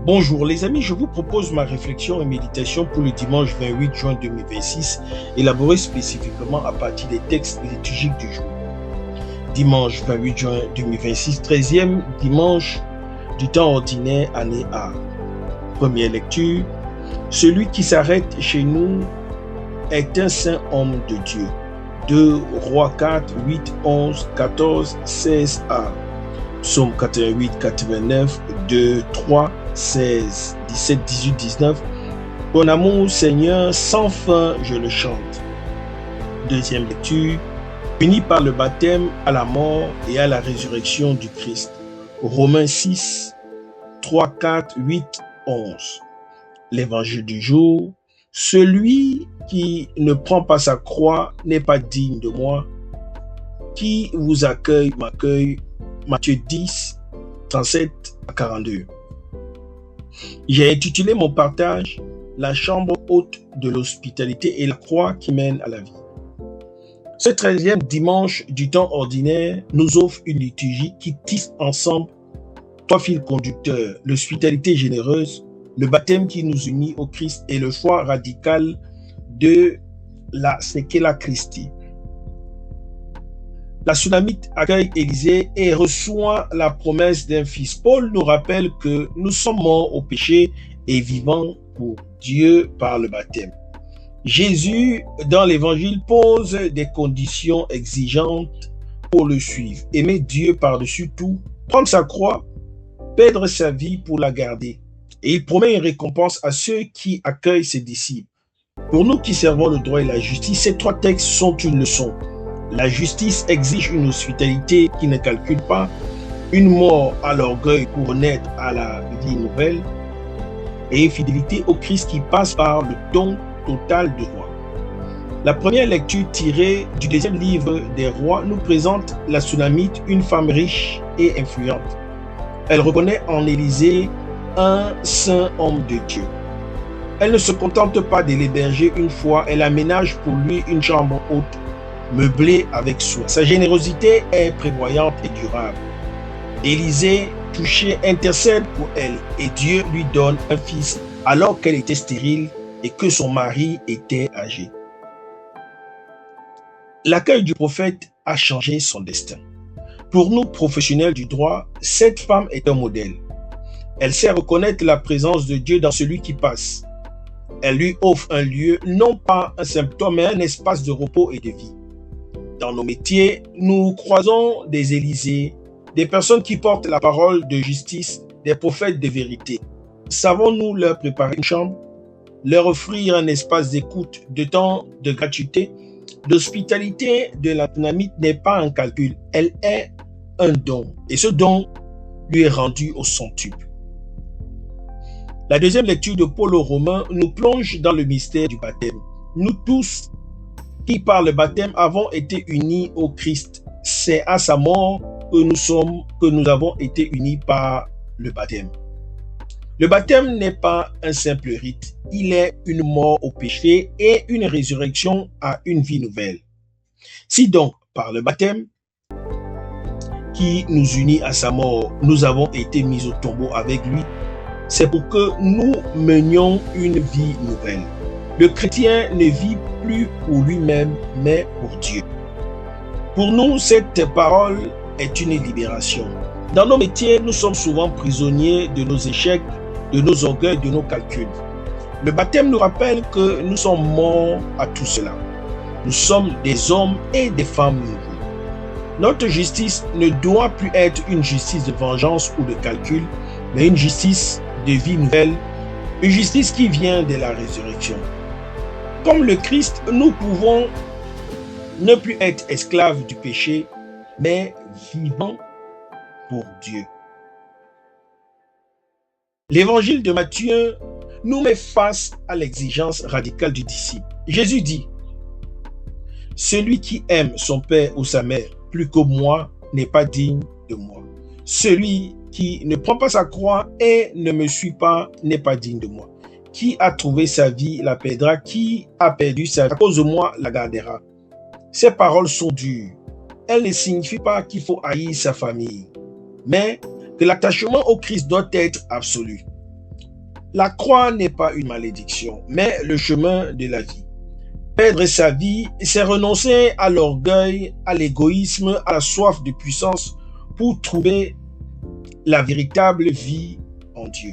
Bonjour les amis, je vous propose ma réflexion et méditation pour le dimanche 28 juin 2026, élaborée spécifiquement à partir des textes liturgiques du jour. Dimanche 28 juin 2026, 13e dimanche du temps ordinaire, année A. Première lecture, celui qui s'arrête chez nous est un saint homme de Dieu. 2 Rois 4, 8, 11, 14, 16a. Psaume 88, 89, 2, 3, 16, 17, 18, 19. Ton amour, Seigneur, sans fin, je le chante. Deuxième lecture, unis par le baptême à la mort et à la résurrection du Christ. Romains 6, 3, 4, 8, 11. L'évangile du jour, celui qui ne prend pas sa croix n'est pas digne de moi. Qui vous accueille m'accueille. Matthieu 10, 37 à 42. J'ai intitulé mon partage « La chambre haute de l'hospitalité et la croix qui mène à la vie ». Ce 13e dimanche du temps ordinaire nous offre une liturgie qui tisse ensemble trois fils conducteurs, l'hospitalité généreuse, le baptême qui nous unit au Christ et le choix radical de la Sequela Christi. La Sunamite accueille Élisée et reçoit la promesse d'un fils. Paul nous rappelle que nous sommes morts au péché et vivants pour Dieu par le baptême. Jésus, dans l'évangile, pose des conditions exigeantes pour le suivre. Aimer Dieu par-dessus tout, prendre sa croix, perdre sa vie pour la garder. Et il promet une récompense à ceux qui accueillent ses disciples. Pour nous qui servons le droit et la justice, ces trois textes sont une leçon. La justice exige une hospitalité qui ne calcule pas, une mort à l'orgueil pour naître à la vie nouvelle et une fidélité au Christ qui passe par le don total du roi. La première lecture tirée du deuxième livre des rois nous présente la Sunamite, une femme riche et influente. Elle reconnaît en Élisée un saint homme de Dieu. Elle ne se contente pas de l'héberger une fois, elle aménage pour lui une chambre haute meublée avec soin. Sa générosité est prévoyante et durable. Élisée, touché, intercède pour elle et Dieu lui donne un fils alors qu'elle était stérile et que son mari était âgé. L'accueil du prophète a changé son destin. Pour nous, professionnels du droit, cette femme est un modèle. Elle sait reconnaître la présence de Dieu dans celui qui passe. Elle lui offre un lieu, non pas un symptôme, mais un espace de repos et de vie. Dans nos métiers, nous croisons des Élysées, des personnes qui portent la parole de justice, des prophètes de vérité. Savons-nous leur préparer une chambre, leur offrir un espace d'écoute, de temps, de gratuité? L'hospitalité de la Sunamite n'est pas un calcul, elle est un don. Et ce don lui est rendu au centuple. La deuxième lecture de Paul aux Romains nous plonge dans le mystère du baptême. Nous tous, qui par le baptême avons été unis au Christ, c'est à sa mort que nous avons été unis par le baptême. Le baptême n'est pas un simple rite, il est une mort au péché et une résurrection à une vie nouvelle. Si donc, par le baptême, qui nous unit à sa mort, nous avons été mis au tombeau avec lui, c'est pour que nous menions une vie nouvelle. Le chrétien ne vit plus pour lui-même, mais pour Dieu. Pour nous, cette parole est une libération. Dans nos métiers, nous sommes souvent prisonniers de nos échecs, de nos orgueils, de nos calculs. Le baptême nous rappelle que nous sommes morts à tout cela. Nous sommes des hommes et des femmes nouveaux. Notre justice ne doit plus être une justice de vengeance ou de calcul, mais une justice de vie nouvelle, une justice qui vient de la résurrection. Comme le Christ, nous pouvons ne plus être esclaves du péché, mais vivants pour Dieu. L'évangile de Matthieu nous met face à l'exigence radicale du disciple. Jésus dit, « Celui qui aime son père ou sa mère plus que moi n'est pas digne de moi. Celui qui ne prend pas sa croix et ne me suit pas n'est pas digne de moi. Qui a trouvé sa vie la perdra, qui a perdu sa vie à cause de moi la gardera. » Ces paroles sont dures. Elles ne signifient pas qu'il faut haïr sa famille, mais que l'attachement au Christ doit être absolu. La croix n'est pas une malédiction, mais le chemin de la vie. Perdre sa vie, c'est renoncer à l'orgueil, à l'égoïsme, à la soif de puissance pour trouver la véritable vie en Dieu.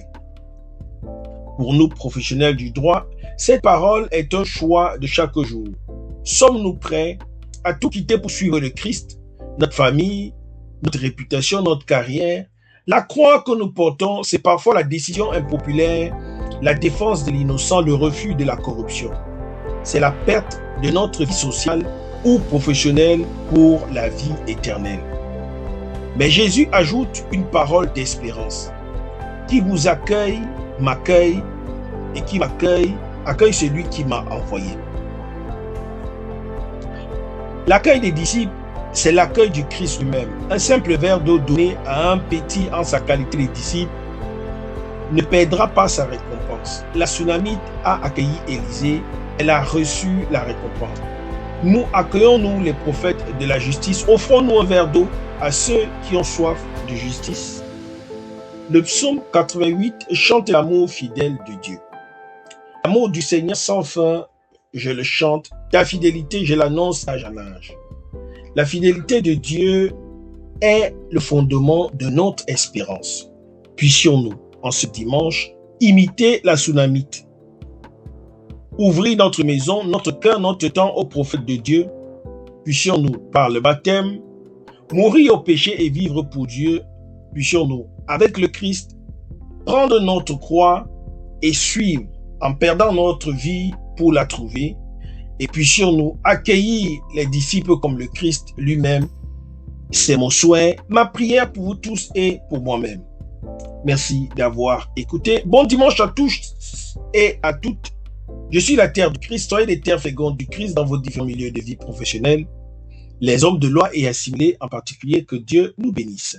Pour nous, professionnels du droit, cette parole est un choix de chaque jour. Sommes-nous prêts à tout quitter pour suivre le Christ, notre famille, notre réputation, notre carrière? La croix que nous portons, c'est parfois la décision impopulaire, la défense de l'innocent, le refus de la corruption. C'est la perte de notre vie sociale ou professionnelle pour la vie éternelle. Mais Jésus ajoute une parole d'espérance. Qui vous accueille, m'accueille, et qui m'accueille, accueille celui qui m'a envoyé. L'accueil des disciples, c'est l'accueil du Christ lui-même. Un simple verre d'eau donné à un petit en sa qualité de disciple ne perdra pas sa récompense. La Sunamite a accueilli Élisée, elle a reçu la récompense. Nous accueillons-nous les prophètes de la justice, offrons-nous un verre d'eau à ceux qui ont soif de justice. Le psaume 88 chante l'amour fidèle de Dieu. L'amour du Seigneur sans fin, je le chante, ta fidélité, je l'annonce âge en âge. La fidélité de Dieu est le fondement de notre espérance. Puissions-nous, en ce dimanche, imiter la Sunamite. Ouvrir notre maison, notre cœur, notre temps au prophète de Dieu. Puissions-nous, par le baptême, mourir au péché et vivre pour Dieu. Puissions-nous, avec le Christ, prendre notre croix et suivre en perdant notre vie pour la trouver. Et puissions-nous accueillir les disciples comme le Christ lui-même. C'est mon souhait, ma prière pour vous tous et pour moi-même. Merci d'avoir écouté. Bon dimanche à tous et à toutes. Je suis la terre du Christ. Soyez les terres fécondes du Christ dans vos différents milieux de vie professionnels. Les hommes de loi et assimilés en particulier, que Dieu nous bénisse.